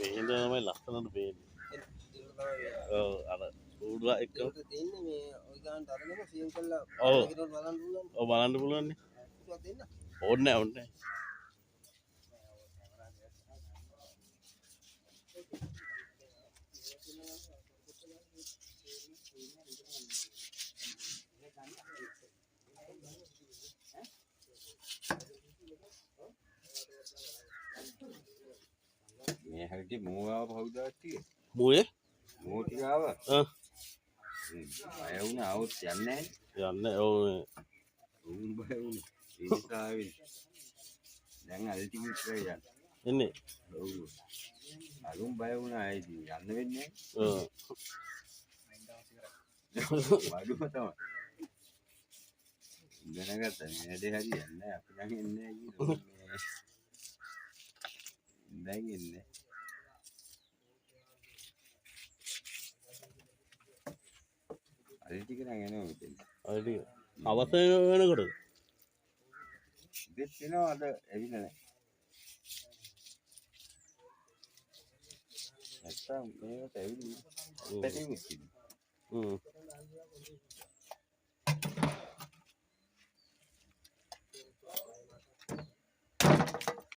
පේන්න තමයි ලස්සනට පේන්නේ. ඔව් අර ඌඩුවා එක්ක. ඒකට තියෙන්නේ මේ ඔය ගානට අරගෙන සියුම් කළා ඔව්. ඒකට බලන්න පුළුවන්. ඔව් බලන්න පුළුවන් නේ. ටිකක් දෙන්න. ඕනේ නැහැ. මේ හැටි මෝවාව පහුදාක් තියෙන්නේ. මොයේ? මෝ ටික ආවා. අය වුණා આવුත් යන්නේ නැහැ. යන්නේ ඔව් උන් බය වුණේ. ඒ නිසා ආවේ. දැන් අල්ටිමේට් එක යන්න. එන්නේ. ඔව්. අරුන් බය වුණා ආයිදී යන්න වෙන්නේ ඔව්. නැහැ. වඩුම තමයි. දැනගත්තා මේ වැඩේ හරියන්නේ නැහැ. අපි නම් එන්නේ නැහැ කියලා. දැන් එන්නේ. අර ටික නම් එනවා මෙතෙන්. අය ටික. අවසන් වෙනකොටද? දෙත් වෙනවා අද ඇවිල්ලා නැහැ. නැත්තම් මේකට ඇවිල්ලා පැටියෙක් ඉන්නේ.